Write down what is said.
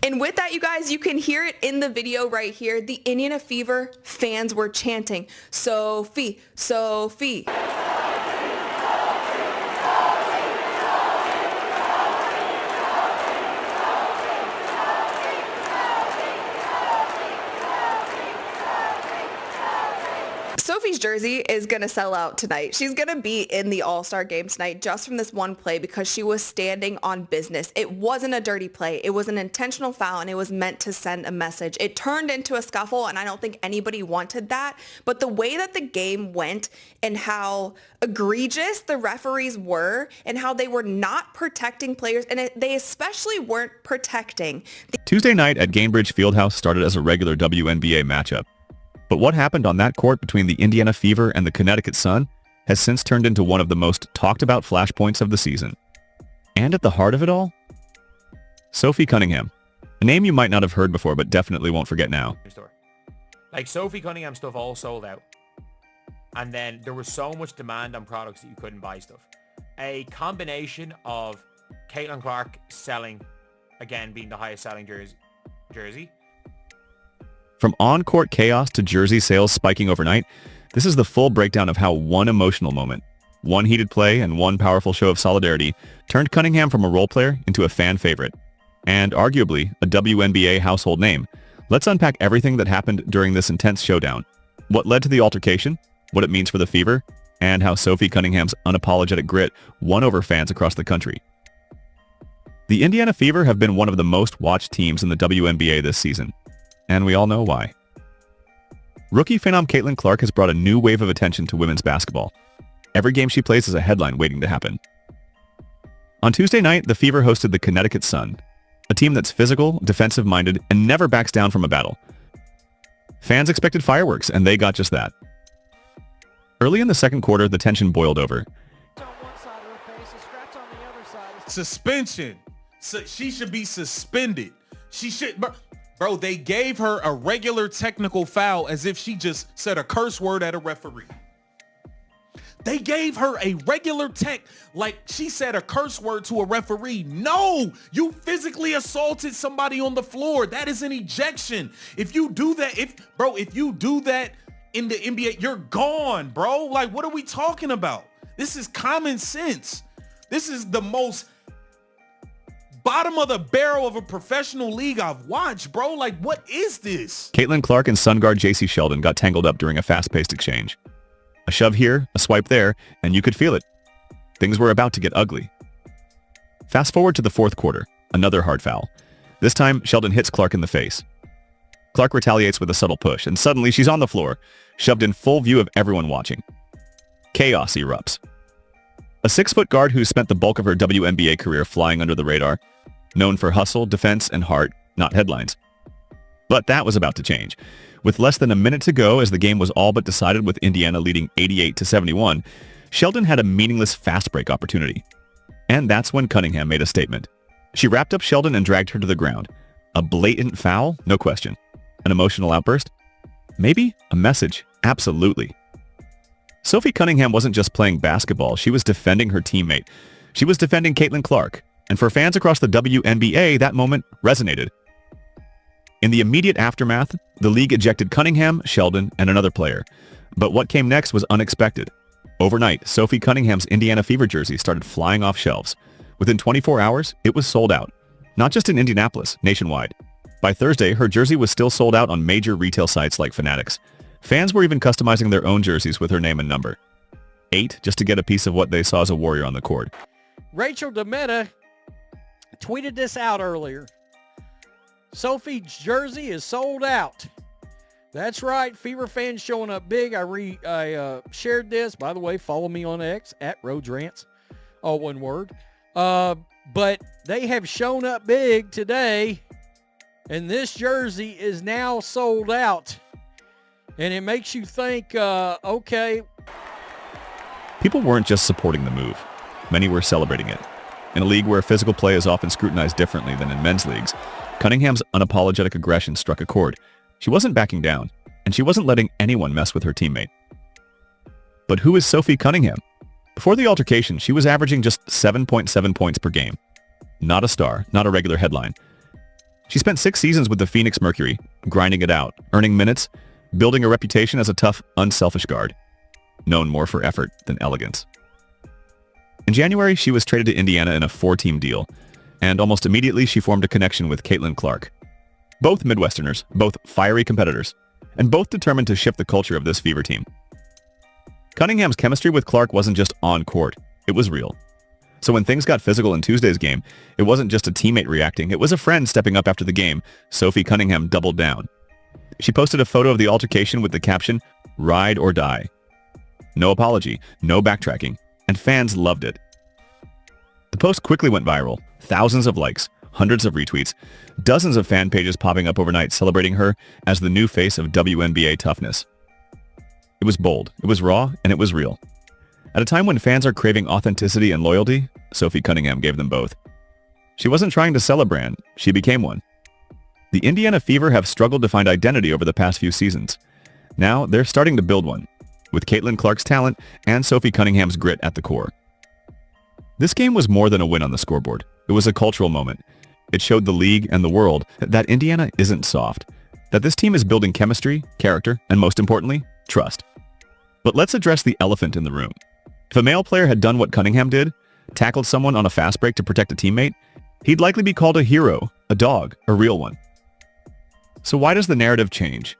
And with that, you guys, you can hear it in the video right here. The Indiana Fever fans were chanting, "Sophie, Sophie." Sophie's jersey is going to sell out tonight. She's going to be in the All-Star game tonight just from this one play because she was standing on business. It wasn't a dirty play. It was an intentional foul, and it was meant to send a message. It turned into a scuffle, and I don't think anybody wanted that. But the way that the game went and how egregious the referees were and how they were not protecting players, and they especially weren't protecting. Tuesday night at Gainbridge Fieldhouse started as a regular WNBA matchup. But what happened on that court between the Indiana Fever and the Connecticut Sun has since turned into one of the most talked about flashpoints of the season. And at the heart of it all, Sophie Cunningham, a name you might not have heard before but definitely won't forget now. Like Sophie Cunningham stuff all sold out. And then there was so much demand on products that you couldn't buy stuff. A combination of Caitlin Clark selling, again being the highest selling jersey. From on-court chaos to jersey sales spiking overnight, this is the full breakdown of how one emotional moment, one heated play, and one powerful show of solidarity turned Cunningham from a role player into a fan favorite, and arguably a WNBA household name. Let's unpack everything that happened during this intense showdown, what led to the altercation, what it means for the Fever, and how Sophie Cunningham's unapologetic grit won over fans across the country. The Indiana Fever have been one of the most watched teams in the WNBA this season, and we all know why. Rookie phenom Caitlin Clark has brought a new wave of attention to women's basketball. Every game she plays is a headline waiting to happen. On Tuesday night, the Fever hosted the Connecticut Sun, a team that's physical, defensive-minded, and never backs down from a battle. Fans expected fireworks, and they got just that. Early in the second quarter, the tension boiled over. Suspension. So she should be suspended. She should... Bro, they gave her a regular technical foul as if she just said a curse word at a referee. They gave her a regular tech like she said a curse word to a referee. No, you physically assaulted somebody on the floor. That is an ejection. If you do that, if you do that in the NBA, you're gone, bro. Like, what are we talking about? This is common sense. This is the most bottom of the barrel of a professional league I've watched, bro. Like, what is this? Caitlin Clark and Sun guard JC Sheldon got tangled up during a fast-paced exchange. A shove here, a swipe there, and you could feel it. Things were about to get ugly. Fast forward to the fourth quarter, another hard foul. This time, Sheldon hits Clark in the face. Clark retaliates with a subtle push, and suddenly she's on the floor, shoved in full view of everyone watching. Chaos erupts. A 6-foot guard who spent the bulk of her WNBA career flying under the radar, known for hustle, defense, and heart, not headlines. But that was about to change. With less than a minute to go as the game was all but decided with Indiana leading 88-71, Sheldon had a meaningless fast break opportunity. And that's when Cunningham made a statement. She wrapped up Sheldon and dragged her to the ground. A blatant foul? No question. An emotional outburst? Maybe. A message? Absolutely. Sophie Cunningham wasn't just playing basketball, she was defending her teammate. She was defending Caitlin Clark. And for fans across the WNBA, that moment resonated. In the immediate aftermath, the league ejected Cunningham, Sheldon, and another player. But what came next was unexpected. Overnight, Sophie Cunningham's Indiana Fever jersey started flying off shelves. Within 24 hours, it was sold out. Not just in Indianapolis, nationwide. By Thursday, her jersey was still sold out on major retail sites like Fanatics. Fans were even customizing their own jerseys with her name and number. 8 just to get a piece of what they saw as a warrior on the court. Rachel Demetta tweeted this out earlier. Sophie's jersey is sold out. That's right, Fever fans showing up big. I shared this. By the way, follow me on X at Rhodes Rants, all one word. But they have shown up big today, and this jersey is now sold out. And it makes you think, okay. People weren't just supporting the move. Many were celebrating it. In a league where physical play is often scrutinized differently than in men's leagues, Cunningham's unapologetic aggression struck a chord. She wasn't backing down, and she wasn't letting anyone mess with her teammate. But who is Sophie Cunningham? Before the altercation, she was averaging just 7.7 points per game. Not a star, not a regular headline. She spent 6 seasons with the Phoenix Mercury, grinding it out, earning minutes, building a reputation as a tough, unselfish guard, known more for effort than elegance. In January, she was traded to Indiana in a 4-team deal, and almost immediately she formed a connection with Caitlin Clark. Both Midwesterners, both fiery competitors, and both determined to shift the culture of this Fever team. Cunningham's chemistry with Clark wasn't just on court, it was real. So when things got physical in Tuesday's game, it wasn't just a teammate reacting, it was a friend stepping up after the game. Sophie Cunningham doubled down. She posted a photo of the altercation with the caption, "Ride or die." No apology, no backtracking, and fans loved it. The post quickly went viral, thousands of likes, hundreds of retweets, dozens of fan pages popping up overnight celebrating her as the new face of WNBA toughness. It was bold, it was raw, and it was real. At a time when fans are craving authenticity and loyalty, Sophie Cunningham gave them both. She wasn't trying to sell a brand, she became one. The Indiana Fever have struggled to find identity over the past few seasons. Now they're starting to build one, with Caitlin Clark's talent and Sophie Cunningham's grit at the core. This game was more than a win on the scoreboard. It was a cultural moment. It showed the league and the world that Indiana isn't soft, that this team is building chemistry, character, and most importantly, trust. But let's address the elephant in the room. If a male player had done what Cunningham did, tackled someone on a fast break to protect a teammate, he'd likely be called a hero, a dog, a real one. So why does the narrative change?